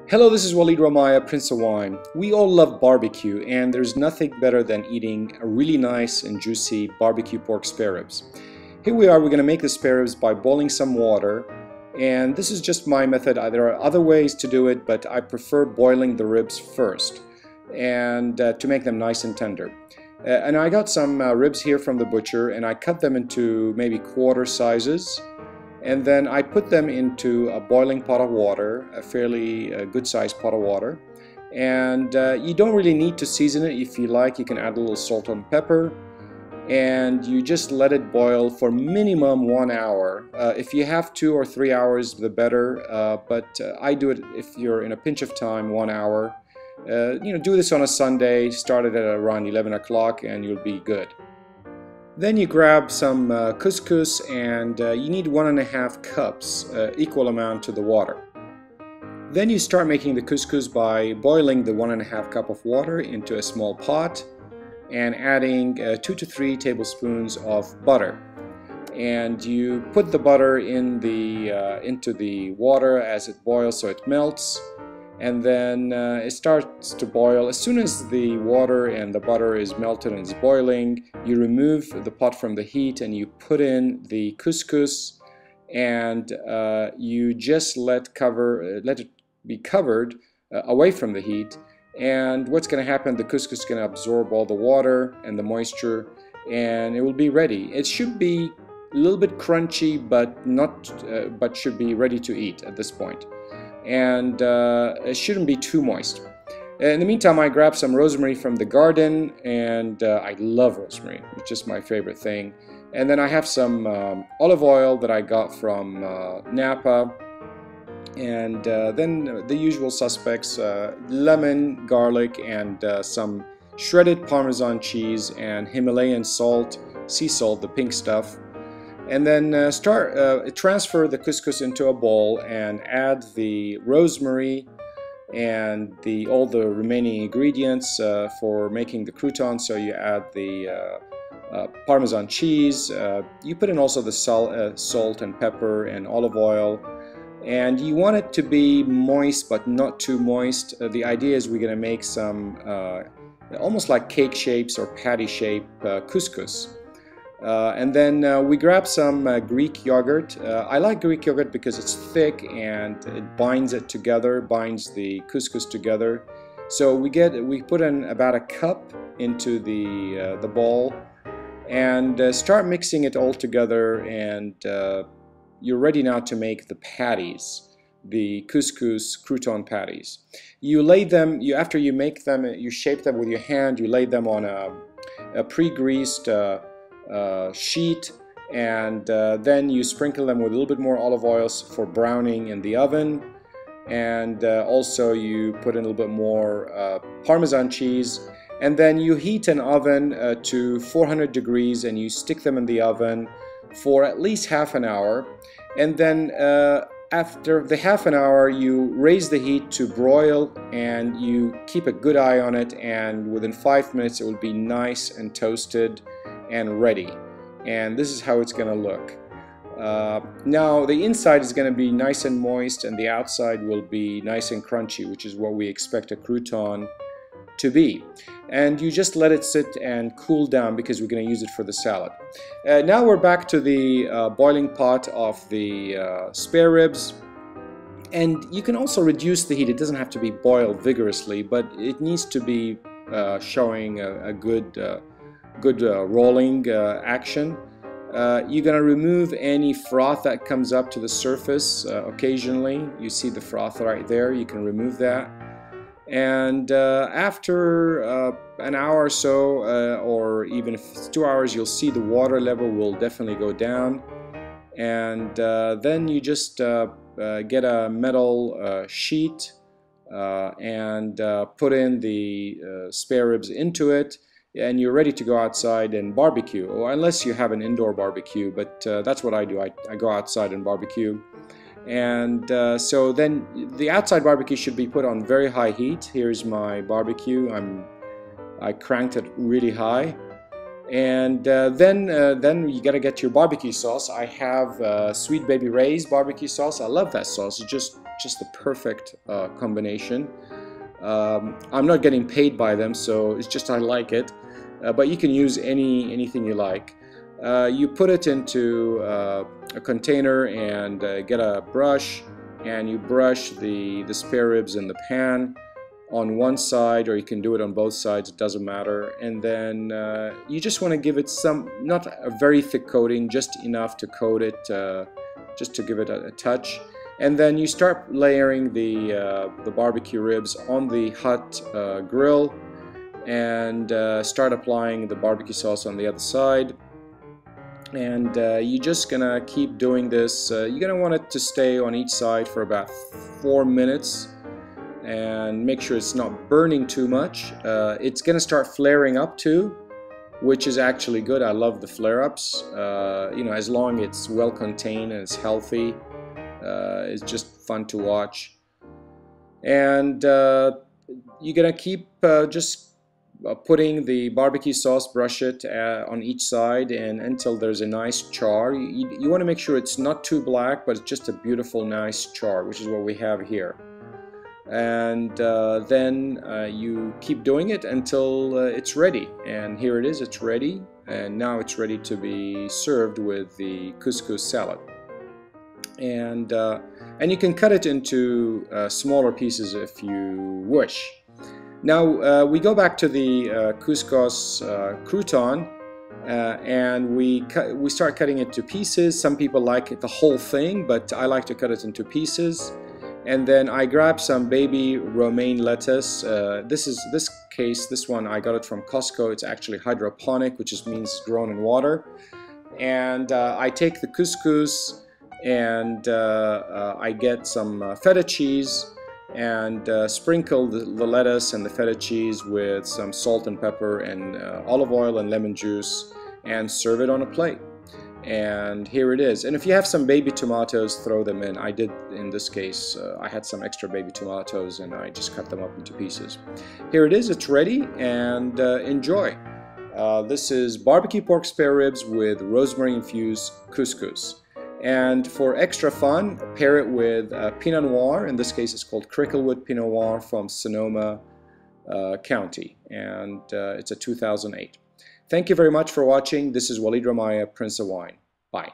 Hello, this is Walid Romaya, Prince of Wine. We all love barbecue, and there's nothing better than eating a really nice and juicy barbecue pork spare ribs. Here we are, we're going to make the spare ribs by boiling some water, and this is just my method. There are other ways to do it, but I prefer boiling the ribs first and to make them nice and tender. And I got some ribs here from the butcher, and I cut them into maybe quarter sizes. And then I put them into a boiling pot of water, a fairly good-sized pot of water. And you don't really need to season it. If you like, you can add a little salt and pepper. And you just let it boil for minimum 1 hour. If you have 2 or 3 hours, the better. But I do it if you're in a pinch of time, 1 hour. Do this on a Sunday, start it at around 11 o'clock, and you'll be good. Then you grab some couscous, and you need 1.5 cups, equal amount to the water. Then you start making the couscous by boiling the 1.5 cup of water into a small pot and adding 2 to 3 tablespoons of butter. And you put the butter in into the water as it boils so it melts. And then it starts to boil. As soon as the water and the butter is melted and is boiling, you remove the pot from the heat and you put in the couscous, and you just let it be covered away from the heat. And what's going to happen, the couscous is going to absorb all the water and the moisture, and it will be ready. It should be a little bit crunchy, but should be ready to eat at this point. And it shouldn't be too moist. In the meantime, I grabbed some rosemary from the garden, and I love rosemary. It's just my favorite thing. And then I have some olive oil that I got from Napa, and then the usual suspects, lemon, garlic, and some shredded Parmesan cheese and Himalayan salt, sea salt, the pink stuff. And then transfer the couscous into a bowl and add the rosemary and all the remaining ingredients for making the crouton. So you add the Parmesan cheese, you put in also the salt and pepper and olive oil, and you want it to be moist but not too moist. The idea is we're going to make some almost like cake shapes or patty shape couscous. And then we grab some Greek yogurt. I like Greek yogurt because it's thick and it binds it together, binds the couscous together. So we put in about a cup into the bowl and start mixing it all together, and you're ready now to make the patties, the couscous crouton patties. You lay them, after you make them, you shape them with your hand, you lay them on a pre-greased sheet, and then you sprinkle them with a little bit more olive oil for browning in the oven, and also you put in a little bit more Parmesan cheese, and then you heat an oven to 400 degrees and you stick them in the oven for at least half an hour. And then after the half an hour, you raise the heat to broil, and you keep a good eye on it, and within 5 minutes it will be nice and toasted and ready. And this is how it's going to look. Now the inside is going to be nice and moist, and the outside will be nice and crunchy, which is what we expect a crouton to be. And you just let it sit and cool down because we're going to use it for the salad. Now we're back to the boiling pot of the spare ribs, and you can also reduce the heat. It doesn't have to be boiled vigorously, but it needs to be showing a good rolling action. You're going to remove any froth that comes up to the surface occasionally. You see the froth right there, you can remove that. And after an hour or so, or even if it's 2 hours, you'll see the water level will definitely go down. And then you just get a metal sheet and put in the spare ribs into it, and you're ready to go outside and barbecue, or unless you have an indoor barbecue, but that's what I do. I go outside and barbecue. And so then the outside barbecue should be put on very high heat. Here's my barbecue. I cranked it really high, And then you gotta get your barbecue sauce. I have Sweet Baby Ray's barbecue sauce. I love that sauce. It's just the perfect combination. I'm not getting paid by them, so it's just I like it. But you can use anything you like. You put it into a container and get a brush, and you brush the spare ribs in the pan on one side, or you can do it on both sides, it doesn't matter. And then you just want to give it some, not a very thick coating, just enough to coat it, just to give it a touch. And then you start layering the barbecue ribs on the hot grill, and start applying the barbecue sauce on the other side. And you're just gonna keep doing this. You're gonna want it to stay on each side for about 4 minutes, and make sure it's not burning too much. It's gonna start flaring up too, which is actually good. I love the flare-ups. You know, as long as it's well contained and it's healthy, it's just fun to watch. And you're gonna keep just putting the barbecue sauce, brush it on each side, and until there's a nice char. You want to make sure it's not too black, but it's just a beautiful, nice char, which is what we have here. And then you keep doing it until it's ready. And here it is, it's ready. And now it's ready to be served with the couscous salad. And you can cut it into smaller pieces if you wish. Now we go back to the couscous crouton, and we start cutting it to pieces. Some people like it the whole thing, but I like to cut it into pieces. And then I grab some baby romaine lettuce. This one I got it from Costco. It's actually hydroponic, which just means it's grown in water. And I take the couscous, and I get some feta cheese, and sprinkle the lettuce and the feta cheese with some salt and pepper and olive oil and lemon juice, and serve it on a plate. And here it is. And if you have some baby tomatoes, throw them in. I did in this case. I had some extra baby tomatoes, and I just cut them up into pieces. Here it is. It's ready, and enjoy. This is barbecue pork spare ribs with rosemary infused couscous. And for extra fun, pair it with Pinot Noir. In this case, it's called Cricklewood Pinot Noir from Sonoma County, and it's a 2008. Thank you very much for watching. This is Walid Romaya, Prince of Wine. Bye.